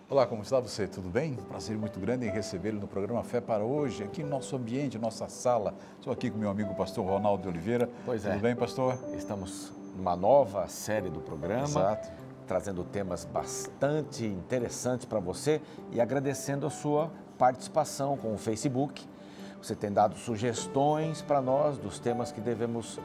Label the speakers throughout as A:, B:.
A: Olá, como está você? Tudo bem? Prazer muito grande em recebê-lo no programa Fé para Hoje, aqui no nosso ambiente, nossa sala. Estou aqui com meu amigo pastor Ronaldo de Oliveira.
B: Pois é.
A: Tudo bem, pastor?
B: Estamos numa nova série do programa,
A: Exato.
B: trazendo temas bastante interessantes para você e agradecendo a sua participação com o Facebook. Você tem dado sugestões para nós dos temas que devemos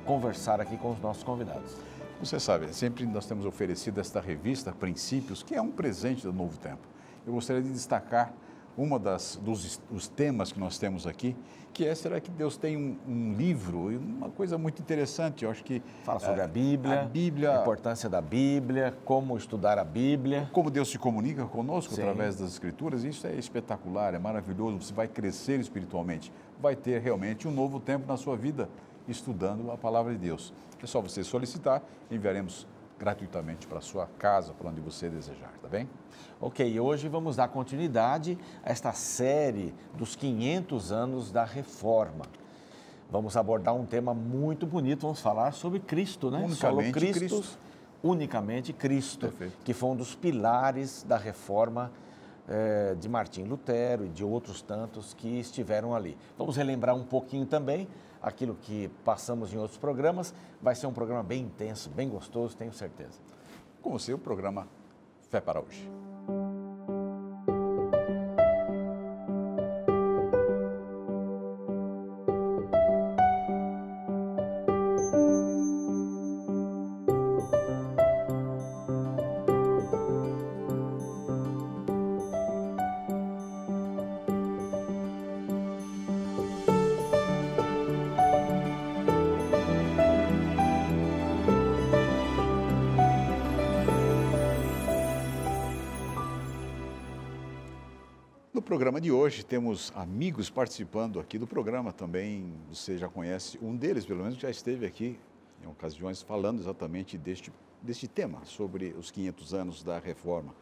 B: conversar aqui com os nossos convidados.
A: Você sabe, sempre nós temos oferecido esta revista, Princípios, que é um presente do novo tempo. Eu gostaria de destacar dos temas que nós temos aqui, que é, será que Deus tem um livro, uma coisa muito interessante, eu acho que...
B: Fala sobre a Bíblia, a importância da Bíblia, como estudar a Bíblia.
A: Como Deus se comunica conosco
B: Sim.
A: através das Escrituras, isso é espetacular, é maravilhoso, você vai crescer espiritualmente, vai ter realmente um novo tempo na sua vida, estudando a Palavra de Deus. É só você solicitar, enviaremos gratuitamente para a sua casa, para onde você desejar, tá bem?
B: Ok, hoje vamos dar continuidade a esta série dos 500 anos da Reforma. Vamos abordar um tema muito bonito, vamos falar sobre Cristo, né?
A: Unicamente Cristo.
B: Unicamente Cristo,
A: Perfeito.
B: que foi um dos pilares da Reforma de Martim Lutero e de outros tantos que estiveram ali. Vamos relembrar um pouquinho também aquilo que passamos em outros programas. Vai ser um programa bem intenso, bem gostoso, tenho certeza.
A: Com você, o programa Fé para Hoje. No programa de hoje temos amigos participando aqui do programa também, você já conhece um deles, pelo menos já esteve aqui em ocasiões falando exatamente deste tema, sobre os 500 anos da Reforma.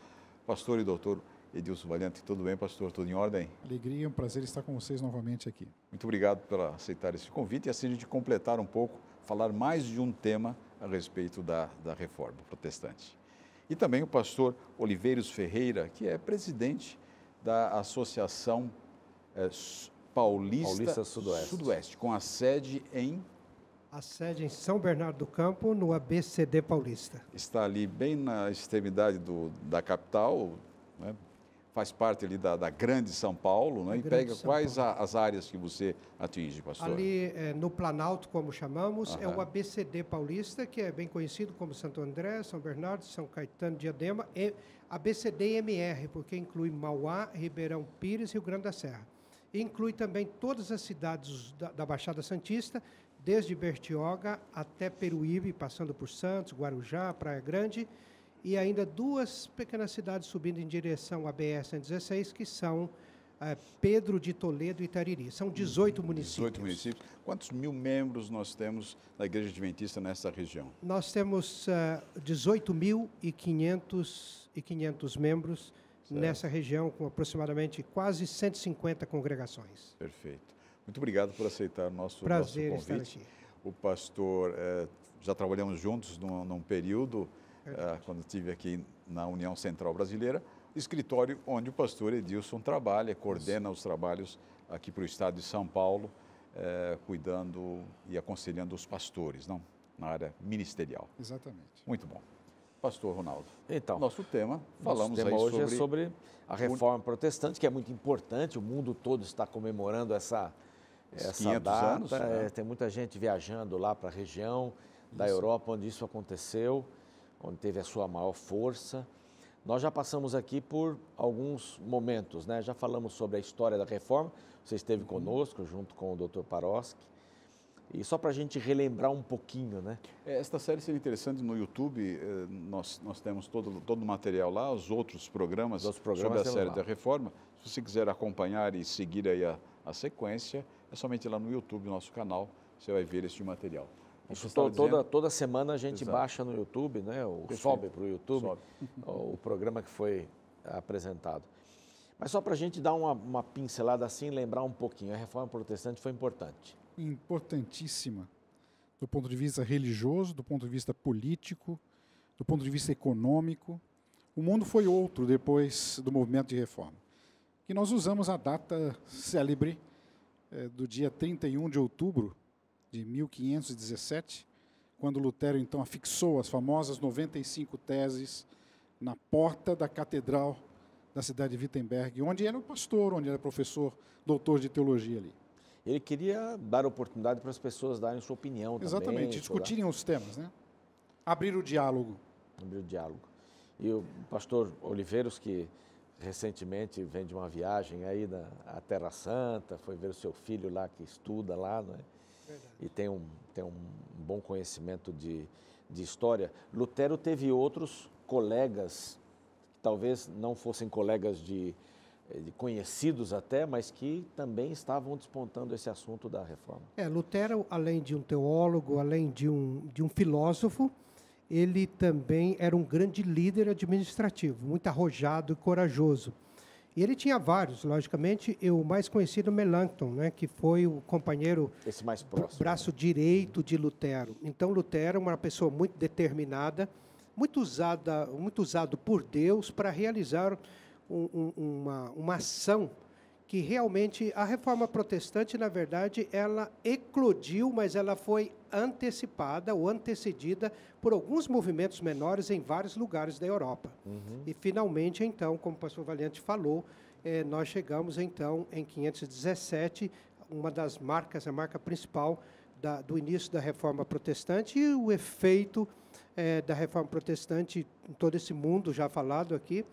A: Pastor e doutor Edilson Valente, tudo bem, pastor? Tudo em ordem?
C: Alegria, é um prazer estar com vocês novamente aqui.
A: Muito obrigado por aceitar esse convite e assim a gente completar um pouco, falar mais de um tema a respeito da Reforma Protestante. E também o pastor Oliveiros Ferreira, que é presidente da Associação Paulista Sudoeste, com a sede em
D: São Bernardo do Campo, no ABCD Paulista.
A: Está ali bem na extremidade da capital, né? Faz parte ali da grande São Paulo, né? E pega quais as áreas que você atinge, pastor?
D: Ali no Planalto, como chamamos, é o ABCD Paulista, que é bem conhecido como Santo André, São Bernardo, São Caetano, Diadema, e ABCD-MR, porque inclui Mauá, Ribeirão Pires e Rio Grande da Serra. E inclui também todas as cidades da Baixada Santista, desde Bertioga até Peruíbe, passando por Santos, Guarujá, Praia Grande, e ainda duas pequenas cidades subindo em direção à BR-116, que são Pedro de Toledo e Itariri. São 18 municípios.
A: 18 municípios. Quantos mil membros nós temos na Igreja Adventista nessa região?
D: Nós temos 18.500 membros nessa região, com aproximadamente quase 150 congregações.
A: Perfeito. Muito obrigado por aceitar o nosso
D: Prazer
A: convite.
D: estar aqui.
A: O pastor, já trabalhamos juntos num período, quando estive aqui na União Central Brasileira, escritório onde o pastor Edilson trabalha, coordena os trabalhos aqui para o estado de São Paulo, cuidando e aconselhando os pastores, não? Na área ministerial.
C: Exatamente.
A: Muito bom. Pastor Ronaldo,
B: Então,
A: nosso tema,
B: falamos aí hoje é sobre a Reforma Protestante, que é muito importante, o mundo todo está comemorando essa
A: 500
B: data,
A: anos, né?
B: Tem muita gente viajando lá para a região da Europa onde isso aconteceu, onde teve a sua maior força. Nós já passamos aqui por alguns momentos, né? Já falamos sobre a história da Reforma, você esteve conosco junto com o Dr. Paroski, e só para a gente relembrar um pouquinho, né?
A: Esta série seria interessante no YouTube, nós temos todo o material lá, os outros programas sobre a série da Reforma. Se você quiser acompanhar e seguir aí a sequência, é somente lá no YouTube, nosso canal, você vai ver este material.
B: Isso toda semana a gente baixa no YouTube, né? Ou sobe para o YouTube o programa que foi apresentado. Mas só para a gente dar uma pincelada assim, lembrar um pouquinho, a Reforma Protestante foi importante.
C: Importantíssima, do ponto de vista religioso, do ponto de vista político, do ponto de vista econômico. O mundo foi outro depois do movimento de reforma. E nós usamos a data célebre do dia 31 de outubro de 1517, quando Lutero, então, afixou as famosas 95 teses na porta da catedral da cidade de Wittenberg, onde era o pastor, onde era professor, doutor de teologia ali.
B: Ele queria dar oportunidade para as pessoas darem sua opinião também.
C: Exatamente, discutirem os temas, né? Abrir o diálogo.
B: Abrir o diálogo. E o pastor Oliveiros, que recentemente vem de uma viagem aí à Terra Santa, foi ver o seu filho lá que estuda lá, né? E tem um bom conhecimento de história. Lutero teve outros colegas, que talvez não fossem colegas de conhecidos até, mas que também estavam despontando esse assunto da reforma.
D: Lutero, além de um teólogo, além de um filósofo, ele também era um grande líder administrativo, muito arrojado e corajoso. E ele tinha vários, logicamente, e o mais conhecido, Melanchthon, né, que foi o companheiro,
B: esse mais próximo,
D: braço direito de Lutero. Então, Lutero é uma pessoa muito determinada, muito usado por Deus para realizar uma ação que realmente a reforma protestante, na verdade, ela eclodiu, mas ela foi antecipada ou antecedida por alguns movimentos menores em vários lugares da Europa. E, finalmente, então, como o pastor Valiante falou, nós chegamos, então, em 517, uma das marcas, a marca principal do início da reforma protestante, e o efeito da reforma protestante em todo esse mundo já falado aqui,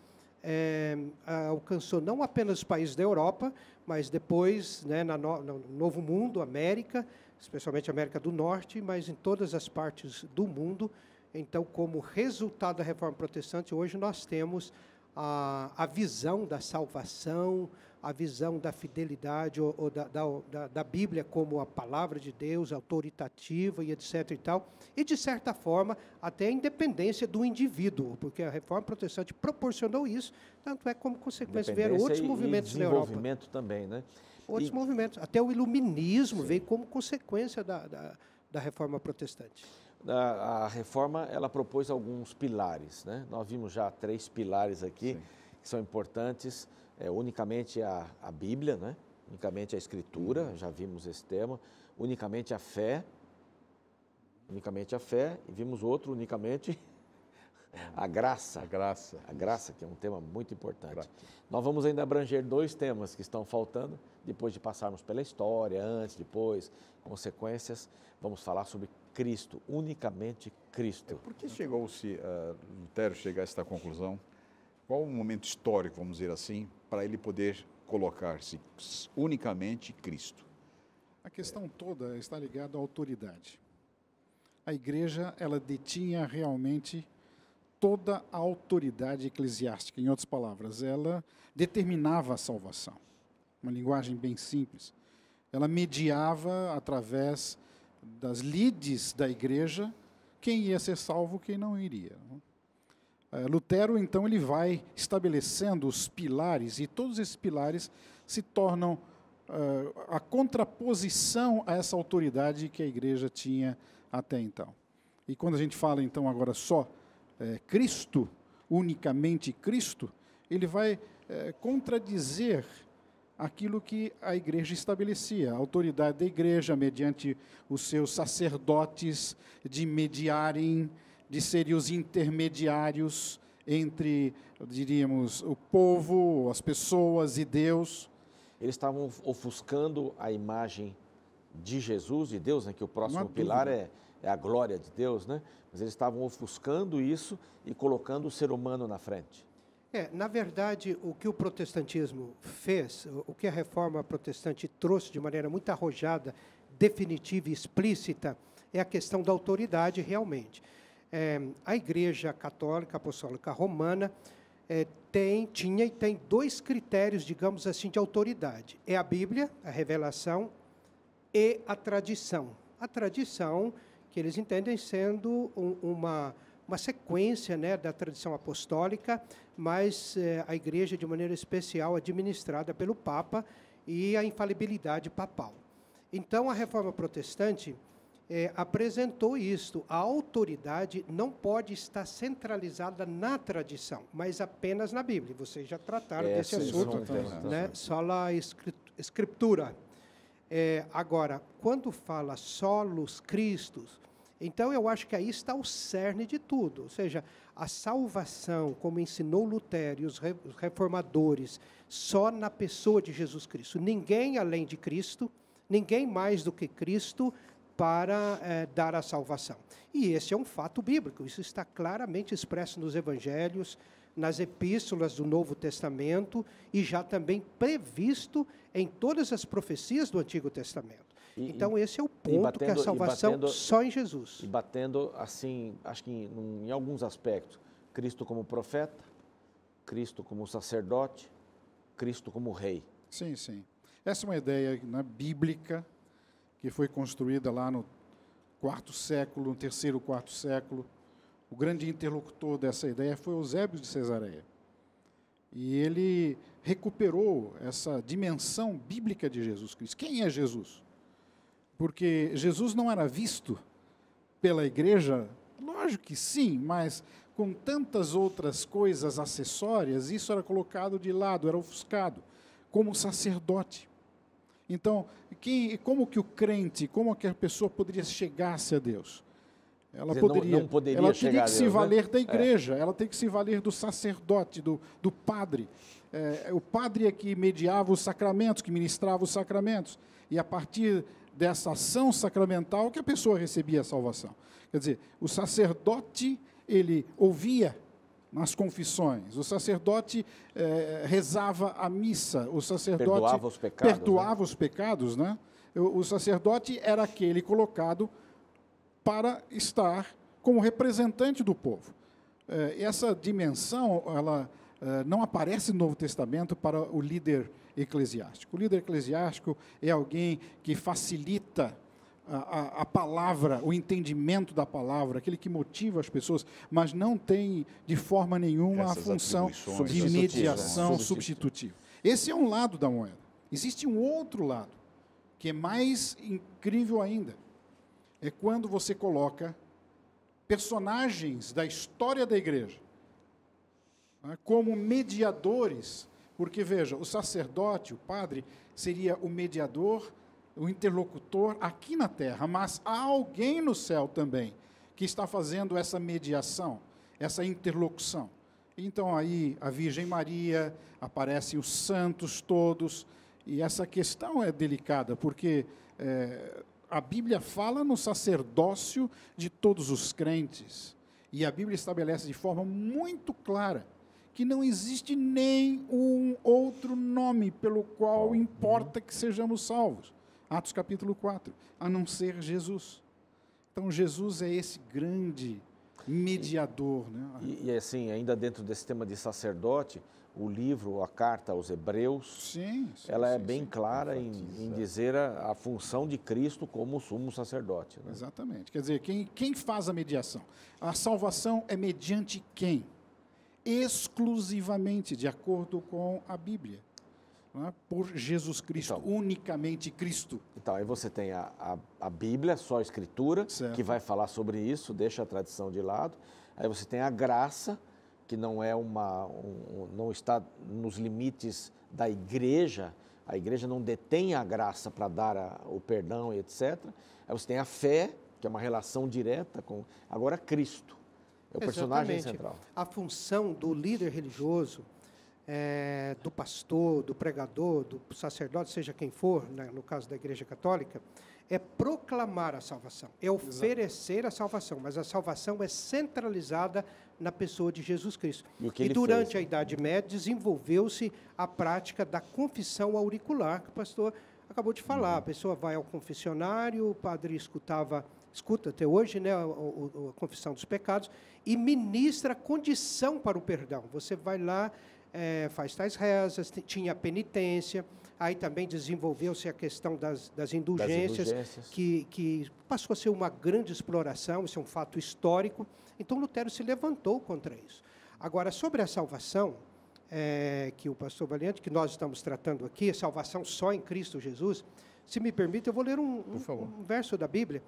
D: alcançou não apenas os países da Europa, mas depois, né, no Novo Mundo, América, especialmente América do Norte, mas em todas as partes do mundo. Então, como resultado da reforma protestante, hoje nós temos a visão da salvação, a visão da fidelidade ou da Bíblia como a palavra de Deus, autoritativa e etc. e tal, e, de certa forma, até a independência do indivíduo, porque a reforma protestante proporcionou isso, tanto é como consequência vieram outros movimentos na Europa.
B: Desenvolvimento também, né?
D: Outros movimentos, até o iluminismo veio como consequência da reforma protestante.
B: A reforma, ela propôs alguns pilares, né? Nós vimos já 3 pilares aqui, que são importantes, unicamente a Bíblia, né? Unicamente a Escritura, já vimos esse tema, unicamente a fé, e vimos outro, unicamente a graça. A graça, que é um tema muito importante. Nós vamos ainda abranger 2 temas que estão faltando, depois de passarmos pela história, antes, depois, consequências, vamos falar sobre Cristo, unicamente Cristo.
A: Por que chegou-se, Lutero chegar a esta conclusão? Qual o momento histórico, vamos dizer assim, para ele poder colocar-se unicamente Cristo?
C: A questão toda está ligada à autoridade. A igreja, ela detinha realmente toda a autoridade eclesiástica, em outras palavras, ela determinava a salvação. Uma linguagem bem simples. Ela mediava através das lides da igreja quem ia ser salvo, quem não iria. Lutero, então, ele vai estabelecendo os pilares, e todos esses pilares se tornam a contraposição a essa autoridade que a igreja tinha até então. E quando a gente fala, então, agora só Cristo, unicamente Cristo, ele vai contradizer aquilo que a igreja estabelecia, a autoridade da igreja, mediante os seus sacerdotes, de mediarem, de serem os intermediários entre, diríamos, o povo, as pessoas e Deus.
B: Eles estavam ofuscando a imagem de Jesus, de Deus, né, que o próximo pilar é a glória de Deus, né? Mas eles estavam ofuscando isso e colocando o ser humano na frente.
D: Na verdade, o que o protestantismo fez, o que a reforma protestante trouxe de maneira muito arrojada, definitiva e explícita, é a questão da autoridade realmente. A Igreja Católica Apostólica Romana tinha e tem 2 critérios, digamos assim, de autoridade. É a Bíblia, a revelação, e a tradição. A tradição que eles entendem sendo uma sequência, né, da tradição apostólica, mas a igreja, de maneira especial, administrada pelo Papa, e a infalibilidade papal. Então, a reforma protestante, apresentou isto. A autoridade não pode estar centralizada na tradição, mas apenas na Bíblia. Vocês já trataram desse assunto, né? Sola Escritura. Agora, quando fala solos Christus, então eu acho que aí está o cerne de tudo. Ou seja, a salvação, como ensinou Lutero e os reformadores, só na pessoa de Jesus Cristo. Ninguém além de Cristo, ninguém mais do que Cristo para dar a salvação. E esse é um fato bíblico, isso está claramente expresso nos evangelhos, nas epístolas do Novo Testamento e já também previsto em todas as profecias do Antigo Testamento. Então, esse é o ponto, que a salvação só em Jesus.
B: E batendo, assim, acho que em alguns aspectos, Cristo como profeta, Cristo como sacerdote, Cristo como rei.
C: Sim, sim. Essa é uma ideia, né, bíblica, que foi construída lá no quarto século, no terceiro, quarto século. O grande interlocutor dessa ideia foi Eusébio de Cesareia. E ele recuperou essa dimensão bíblica de Jesus Cristo. Quem é Jesus? Porque Jesus não era visto pela igreja, lógico que sim, mas com tantas outras coisas acessórias, isso era colocado de lado, era ofuscado, como sacerdote. Então, como que o crente, como que a pessoa poderia chegar-se a Deus? Ela poderia,
B: não poderia
C: ela
B: chegar
C: teria
B: a
C: que
B: Deus,
C: se valer
B: né?
C: da igreja, ela tem que se valer do sacerdote, do padre. O padre é que mediava os sacramentos, que ministrava os sacramentos. E a partir dessa ação sacramental que a pessoa recebia a salvação. Quer dizer, o sacerdote, ele ouvia nas confissões, o sacerdote rezava a missa, o sacerdote perdoava os pecados, né? O sacerdote era aquele colocado para estar como representante do povo. Essa dimensão, ela não aparece no Novo Testamento para o líder eclesiástico. O líder eclesiástico é alguém que facilita a palavra, o entendimento da palavra, aquele que motiva as pessoas, mas não tem de forma nenhuma a função de mediação substitutiva. Esse é um lado da moeda. Existe um outro lado, que é mais incrível ainda. É quando você coloca personagens da história da igreja, né, como mediadores, porque, veja, o sacerdote, o padre, seria o mediador, o interlocutor aqui na terra, mas há alguém no céu também que está fazendo essa mediação, essa interlocução. Então, aí, a Virgem Maria, aparecem os santos todos, e essa questão é delicada, porque a Bíblia fala no sacerdócio de todos os crentes, e a Bíblia estabelece de forma muito clara que não existe nenhum outro nome pelo qual importa que sejamos salvos. Atos capítulo 4, a não ser Jesus. Então, Jesus é esse grande mediador. Né?
B: E assim, ainda dentro desse tema de sacerdote, o livro, a carta aos Hebreus, ela é bem clara em dizer a função de Cristo como sumo sacerdote. Né?
C: Exatamente. Quer dizer, quem faz a mediação? A salvação é mediante quem? Exclusivamente, de acordo com a Bíblia. Né? Por Jesus Cristo, então, unicamente Cristo.
B: Então, aí você tem a Bíblia, só a Escritura, certo, que vai falar sobre isso, deixa a tradição de lado. Aí você tem a graça, que não é não está nos limites da igreja, a igreja não detém a graça para dar o perdão e etc. Aí você tem a fé, que é uma relação direta com... Agora, Cristo é o personagem central.
D: A função do líder religioso, do pastor, do pregador, do sacerdote, seja quem for, né, no caso da Igreja Católica, é proclamar a salvação, é oferecer a salvação, mas a salvação é centralizada na pessoa de Jesus Cristo. E durante a Idade Média desenvolveu-se a prática da confissão auricular, que o pastor acabou de falar. A pessoa vai ao confessionário, o padre escuta até hoje, né, a confissão dos pecados, e ministra a condição para o perdão. Você vai lá, faz tais rezas, tinha penitência, aí também desenvolveu-se a questão das indulgências, que passou a ser uma grande exploração, isso é um fato histórico. Então, Lutero se levantou contra isso. Agora, sobre a salvação, que o pastor Valiante, que nós estamos tratando aqui, a salvação só em Cristo Jesus, se me permite, eu vou ler um verso da Bíblia,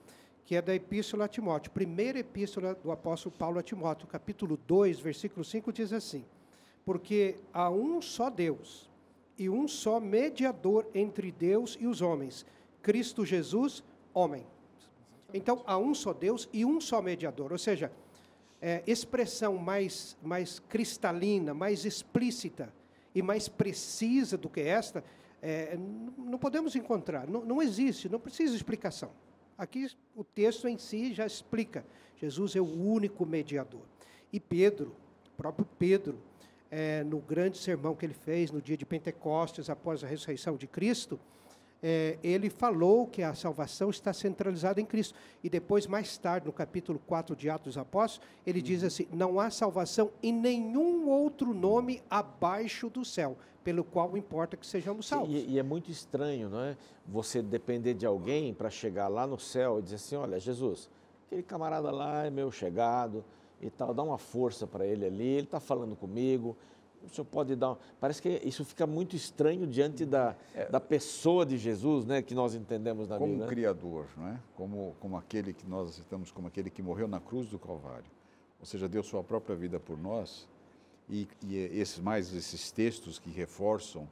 D: que é da Epístola a Timóteo. Primeira epístola do apóstolo Paulo a Timóteo, capítulo 2, versículo 5, diz assim: porque há um só Deus e um só mediador entre Deus e os homens, Cristo Jesus, homem. Então, há um só Deus e um só mediador, ou seja, expressão mais cristalina, mais explícita e mais precisa do que esta, não podemos encontrar, não existe, não precisa explicação. Aqui o texto em si já explica, Jesus é o único mediador. E Pedro, o próprio Pedro, no grande sermão que ele fez no dia de Pentecostes, após a ressurreição de Cristo, ele falou que a salvação está centralizada em Cristo. E depois, mais tarde, no capítulo 4 de Atos dos Apóstolos, ele diz assim: não há salvação em nenhum outro nome abaixo do céu, pelo qual importa que sejamos salvos.
B: E é muito estranho, não é? Você depender de alguém para chegar lá no céu e dizer assim: olha, Jesus, aquele camarada lá é meu chegado e tal, dá uma força para ele ali, ele está falando comigo. O senhor pode dar... Parece que isso fica muito estranho diante da pessoa de Jesus, né, que nós entendemos na Bíblia.
A: Como Criador, não é? Como aquele que nós aceitamos como aquele que morreu na cruz do Calvário. Ou seja, deu sua própria vida por nós. E esses textos que reforçam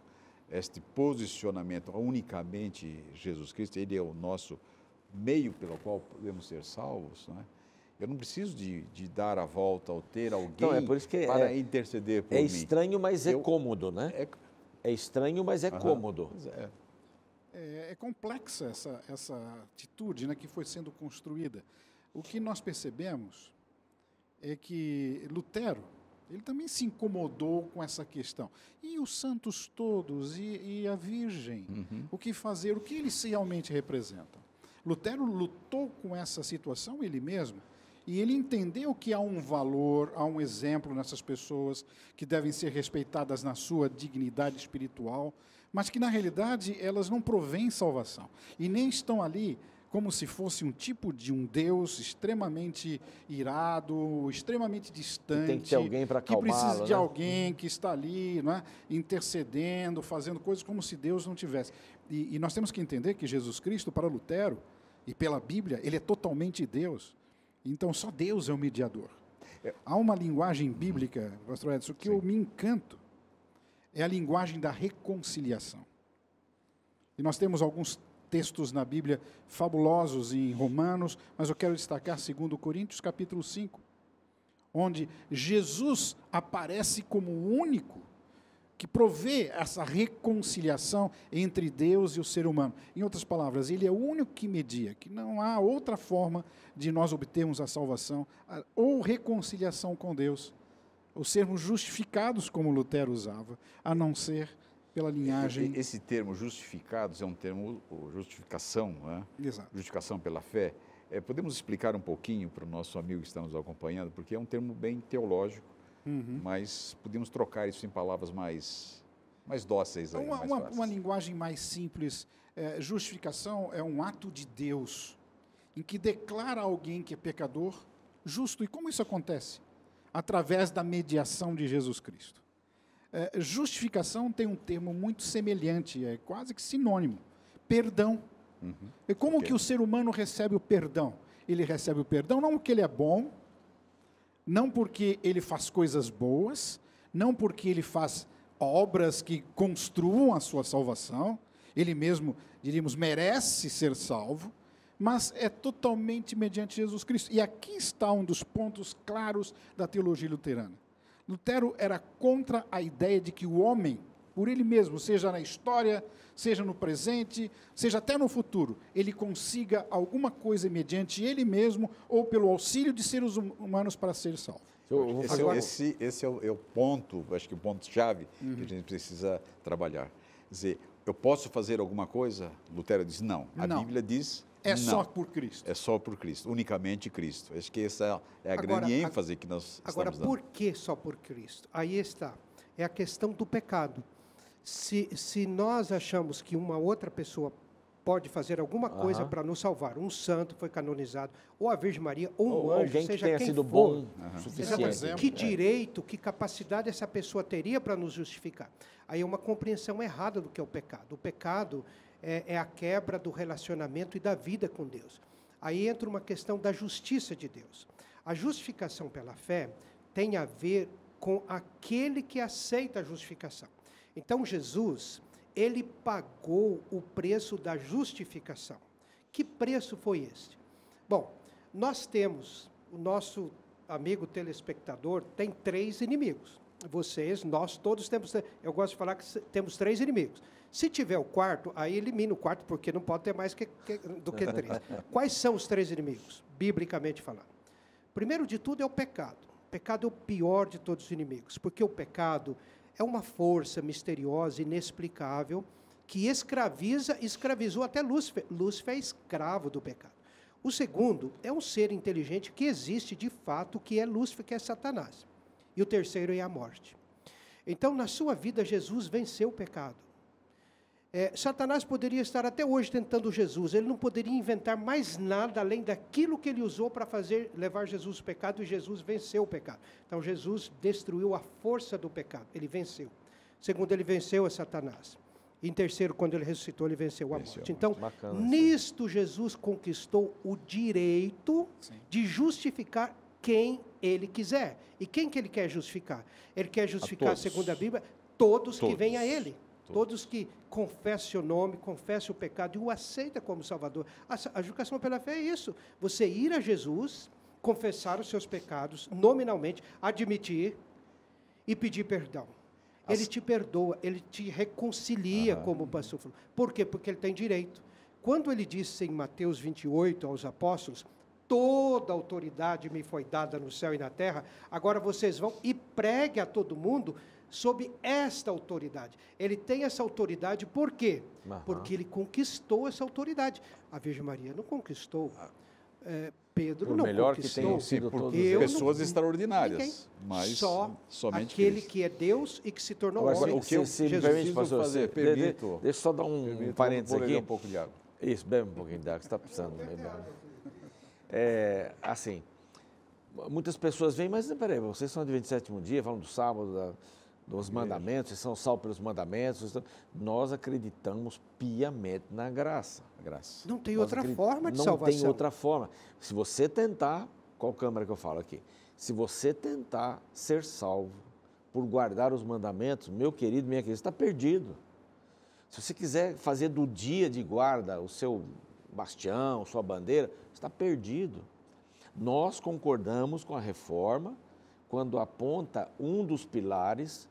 A: este posicionamento unicamente Jesus Cristo, ele é o nosso meio pelo qual podemos ser salvos, não é? Eu não preciso de dar a volta ou ter alguém para interceder por mim.
B: É estranho, mas é cômodo, né? É estranho, mas é cômodo.
C: É complexa essa atitude, né, que foi sendo construída. O que nós percebemos é que Lutero, ele também se incomodou com essa questão. E os santos todos, e a Virgem, o que fazer, o que eles realmente representam? Lutero lutou com essa situação ele mesmo, e ele entendeu que há um valor, há um exemplo nessas pessoas que devem ser respeitadas na sua dignidade espiritual, mas que, na realidade, elas não provêm salvação. E nem estão ali como se fosse um tipo de um Deus extremamente irado, extremamente distante.
B: Tem que ter alguém para acalmá-lo,
C: que precisa de
B: né?
C: alguém que está ali, não é? Intercedendo, fazendo coisas como se Deus não tivesse. E nós temos que entender que Jesus Cristo, para Lutero, e pela Bíblia, ele é totalmente Deus. Então, só Deus é o mediador. Há uma linguagem bíblica, pastor Edson, que eu me encanto, é a linguagem da reconciliação. E nós temos alguns textos na Bíblia fabulosos em Romanos, mas eu quero destacar 2 Coríntios, capítulo 5, onde Jesus aparece como o único que provê essa reconciliação entre Deus e o ser humano. Em outras palavras, ele é o único que media, que não há outra forma de nós obtermos a salvação ou reconciliação com Deus, ou sermos justificados, como Lutero usava, a não ser pela linhagem...
A: Esse termo justificados é um termo, justificação, né?
C: Exato.
A: Justificação pela fé. Podemos explicar um pouquinho para o nosso amigo que está nos acompanhando, porque é um termo bem teológico, mas podemos trocar isso em palavras mais dóceis. Aí,
C: uma linguagem mais simples. Justificação é um ato de Deus em que declara alguém que é pecador justo. E como isso acontece? Através da mediação de Jesus Cristo. Justificação tem um termo muito semelhante, é quase que sinônimo. Perdão. E como que o ser humano recebe o perdão? Ele recebe o perdão não porque ele é bom, não porque ele faz coisas boas, não porque ele faz obras que construam a sua salvação, ele mesmo, diríamos, merece ser salvo, mas é totalmente mediante Jesus Cristo. E aqui está um dos pontos claros da teologia luterana. Lutero era contra a ideia de que o homem, por ele mesmo, seja na história, seja no presente, seja até no futuro, ele consiga alguma coisa mediante ele mesmo ou pelo auxílio de seres humanos para ser salvo.
A: Esse é o ponto, acho que o ponto-chave que a gente precisa trabalhar. Quer dizer, eu posso fazer alguma coisa? Lutero diz não. A Bíblia diz
C: não. Só por Cristo.
A: É só por Cristo, unicamente Cristo. Acho que essa é a grande ênfase que nós estamos dando.
D: Agora, por que só por Cristo? Aí está, é a questão do pecado. Se nós achamos que uma outra pessoa pode fazer alguma coisa para nos salvar, um santo foi canonizado, ou a Virgem Maria, ou um anjo,
B: alguém
D: seja
B: que tenha
D: quem
B: sido
D: for,
B: bom suficiente.
D: Que direito, que capacidade essa pessoa teria para nos justificar? Aí é uma compreensão errada do que é o pecado. O pecado é a quebra do relacionamento e da vida com Deus. Aí entra uma questão da justiça de Deus. A justificação pela fé tem a ver com aquele que aceita a justificação. Então, Jesus, ele pagou o preço da justificação. Que preço foi este? Bom, nós temos, o nosso amigo telespectador tem 3 inimigos. Vocês, nós todos temos, eu gosto de falar que temos 3 inimigos. Se tiver o quarto, aí elimina o quarto, porque não pode ter mais do que 3. Quais são os 3 inimigos, biblicamente falando? Primeiro de tudo é o pecado. O pecado é o pior de todos os inimigos, porque o pecado é uma força misteriosa, inexplicável, que escravizou até Lúcifer. Lúcifer é escravo do pecado. O segundo é um ser inteligente que existe de fato, que é Lúcifer, que é Satanás. E o terceiro é a morte. Então, na sua vida, Jesus venceu o pecado. Satanás poderia estar até hoje tentando Jesus, ele não poderia inventar mais nada além daquilo que ele usou para levar Jesus ao pecado, e Jesus venceu o pecado. Então, Jesus destruiu a força do pecado, ele venceu. Segundo, ele venceu a Satanás. E em terceiro, quando ele ressuscitou, ele venceu a morte. Então, nisto Jesus conquistou o direito de justificar quem ele quiser. E quem que ele quer justificar? Ele quer justificar, segundo a Bíblia, todos que vêm a ele. Todos que confessem o nome, confessem o pecado e o aceitam como Salvador. A justificação pela fé é isso. Você ir a Jesus, confessar os seus pecados nominalmente, admitir e pedir perdão. Ele te perdoa, ele te reconcilia, como o pastor falou. Por quê? Porque ele tem direito. Quando ele disse em Mateus 28 aos apóstolos, toda autoridade me foi dada no céu e na terra, agora vocês vão e preguem a todo mundo sob esta autoridade. Ele tem essa autoridade por quê? Porque ele conquistou essa autoridade. A Virgem Maria não conquistou. Pedro não
B: melhor
D: conquistou.
B: Que tenham sido todos
A: pessoas extraordinárias. Mas
D: somente aquele que é Deus e que se tornou homem.
A: O que eu preciso fazer? Permito.
B: Deixa eu só dar um parênteses aqui.
A: Um pouco de água.
B: Isso, bebe um pouquinho de água, você está precisando. Assim, muitas pessoas vêm, mas peraí, vocês são de 27º dia, falam do sábado, dos mandamentos, vocês são salvos pelos mandamentos. Nós acreditamos piamente na graça.
D: Não tem outra forma de salvação.
B: Não tem outra forma. Se você tentar, qual câmera que eu falo aqui? Se você tentar ser salvo por guardar os mandamentos, meu querido, minha querida, você está perdido. Se você quiser fazer do dia de guarda o seu bastião, sua bandeira, você está perdido. Nós concordamos com a reforma quando aponta um dos pilares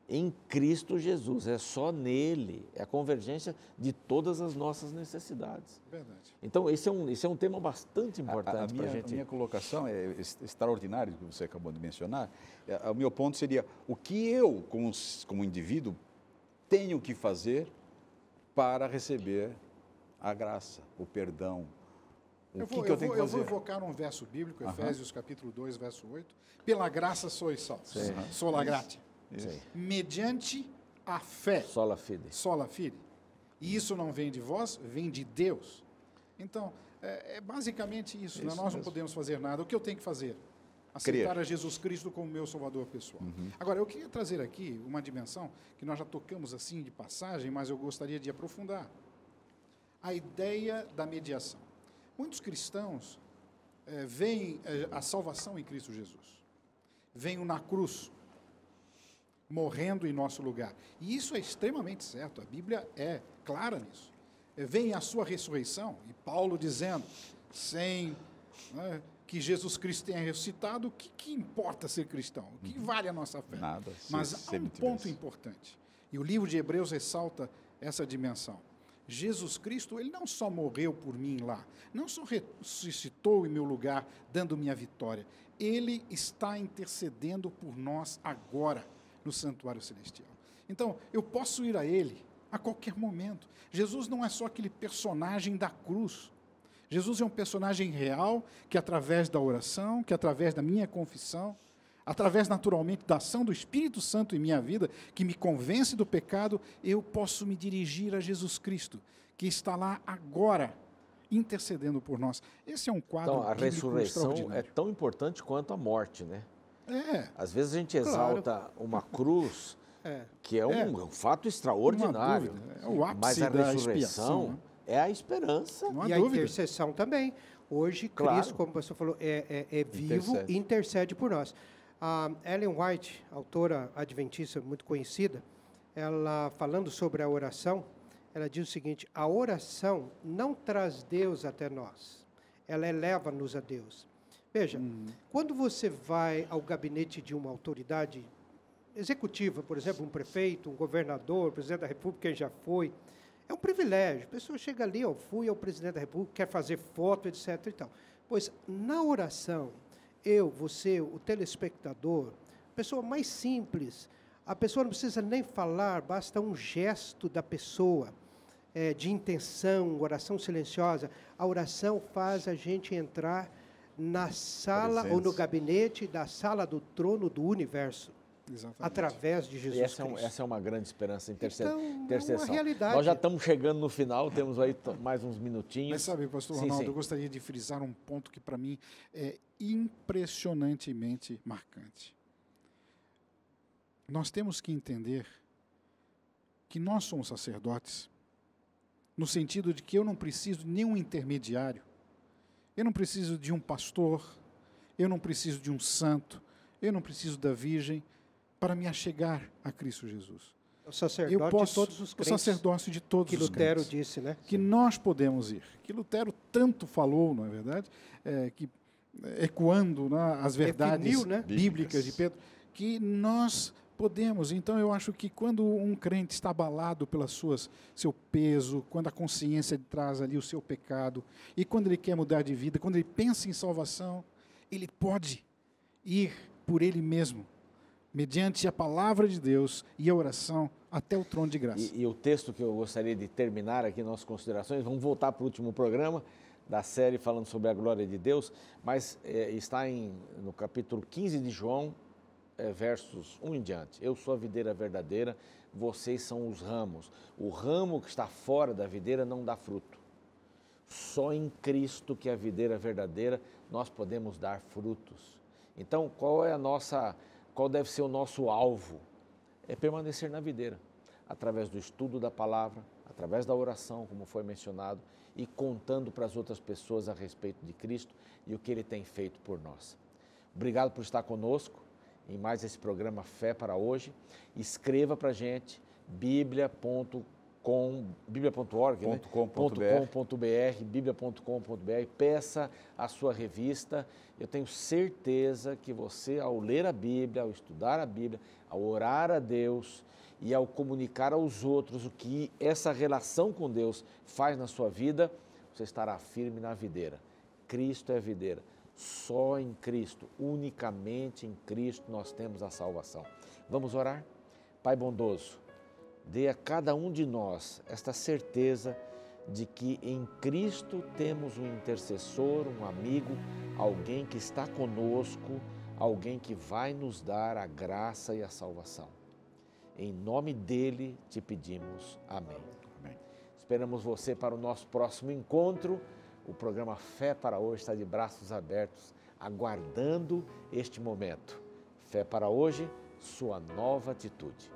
B: em Cristo Jesus. É só nele, é a convergência de todas as nossas necessidades.
C: Verdade.
B: Então, esse é um tema bastante importante para a gente.
A: A minha colocação é extraordinária, que você acabou de mencionar. O meu ponto seria, o que eu, como indivíduo, tenho que fazer para receber a graça, o perdão? Eu vou
C: evocar um verso bíblico, Efésios capítulo 2, verso 8. Pela graça sois salvos. Sola gratia. Mediante a fé.
B: Sola fide.
C: Sola fide. E isso não vem de vós, vem de Deus. Então, é basicamente isso. Né? Nós não podemos fazer nada. O que eu tenho que fazer? Aceitar a Jesus Cristo como meu Salvador pessoal. Agora, eu queria trazer aqui uma dimensão que nós já tocamos assim de passagem, mas eu gostaria de aprofundar. A ideia da mediação. Muitos cristãos veem a salvação em Cristo Jesus. Veem na cruz, morrendo em nosso lugar. E isso é extremamente certo. A Bíblia é clara nisso. Vem a sua ressurreição, e Paulo dizendo, sem que Jesus Cristo tenha ressuscitado, o que importa ser cristão? O que vale a nossa fé?
A: Nada.
C: Mas há um ponto importante, e o livro de Hebreus ressalta essa dimensão. Jesus Cristo, ele não só morreu por mim lá, não só ressuscitou em meu lugar, dando minha vitória, ele está intercedendo por nós agora, no santuário celestial. Então, eu posso ir a ele a qualquer momento. Jesus não é só aquele personagem da cruz. Jesus é um personagem real que, através da oração, que através da minha confissão, através, naturalmente, da ação do Espírito Santo em minha vida, que me convence do pecado, eu posso me dirigir a Jesus Cristo, que está lá agora, intercedendo por nós. Esse é um quadro
B: Então, a ressurreição é tão importante quanto a morte, né? Às vezes a gente exalta uma cruz, que é um fato extraordinário,
C: é o ápice
B: mas a
C: da
B: ressurreição
C: expiação, né?
B: é a esperança.
D: E a intercessão também. Hoje,
B: Claro.
D: Cristo, como o pastor falou, é vivo e intercede por nós. A Ellen White, autora adventista muito conhecida, ela falando sobre a oração, ela diz o seguinte: a oração não traz Deus até nós, ela eleva-nos a Deus. Veja, quando você vai ao gabinete de uma autoridade executiva, por exemplo, um prefeito, um governador, presidente da República, quem já foi, é um privilégio. A pessoa chega ali, eu fui ao presidente da República, quer fazer foto, etc. E tal. Pois, na oração, eu, você, o telespectador, a pessoa mais simples, a pessoa não precisa nem falar, basta um gesto da pessoa, de intenção, oração silenciosa. A oração faz a gente entrar na sala ou no gabinete da sala do trono do universo.
C: Exatamente.
D: Através de Jesus Cristo.
B: Essa é uma grande esperança,
D: Então,
B: intercessão.
D: é uma realidade.
B: Nós já estamos chegando no final, temos aí mais uns minutinhos.
C: Mas sabe, pastor
B: Sim,
C: Ronaldo,
B: sim.
C: eu gostaria de frisar um ponto que para mim é impressionantemente marcante. Nós temos que entender que nós somos sacerdotes, no sentido de que eu não preciso de nenhum intermediário, eu não preciso de um pastor, eu não preciso de um santo, eu não preciso da Virgem para me achegar a Cristo Jesus.
D: O sacerdote
C: Eu posso,
D: de todos os
C: o
D: crentes,
C: sacerdócio de todos
D: que
C: os
D: Lutero
C: crentes,
D: disse, né?
C: que nós podemos ir, que Lutero tanto falou, não é verdade, que ecoando, né, as verdades
D: Definiu, né?
C: bíblicas de Pedro, que nós podemos. Então, eu acho que quando um crente está abalado pela seu peso, quando a consciência traz ali o seu pecado, e quando ele quer mudar de vida, quando ele pensa em salvação, ele pode ir por ele mesmo, mediante a palavra de Deus e a oração, até o trono de graça.
B: E o texto que eu gostaria de terminar aqui, nossas considerações, vamos voltar para o último programa da série falando sobre a glória de Deus, mas está no capítulo 15 de João, versos 1 em diante. Eu sou a videira verdadeira, vocês são os ramos. O ramo que está fora da videira não dá fruto. Só em Cristo, que é a videira verdadeira, nós podemos dar frutos. Então, qual deve ser o nosso alvo? É permanecer na videira, através do estudo da palavra, através da oração, como foi mencionado, e contando para as outras pessoas a respeito de Cristo e o que Ele tem feito por nós. Obrigado por estar conosco em mais esse programa Fé para Hoje. Escreva para a gente, biblia.org, né? biblia.com.br, peça a sua revista. Eu tenho certeza que você, ao ler a Bíblia, ao estudar a Bíblia, ao orar a Deus e ao comunicar aos outros o que essa relação com Deus faz na sua vida, você estará firme na videira. Cristo é a videira. Só em Cristo, unicamente em Cristo, nós temos a salvação. Vamos orar? Pai bondoso, dê a cada um de nós esta certeza de que em Cristo temos um intercessor, um amigo, alguém que está conosco, alguém que vai nos dar a graça e a salvação. Em nome dele te pedimos. Amém.
A: Amém.
B: Esperamos você para o nosso próximo encontro. O programa Fé para Hoje está de braços abertos, aguardando este momento. Fé para Hoje, sua nova atitude.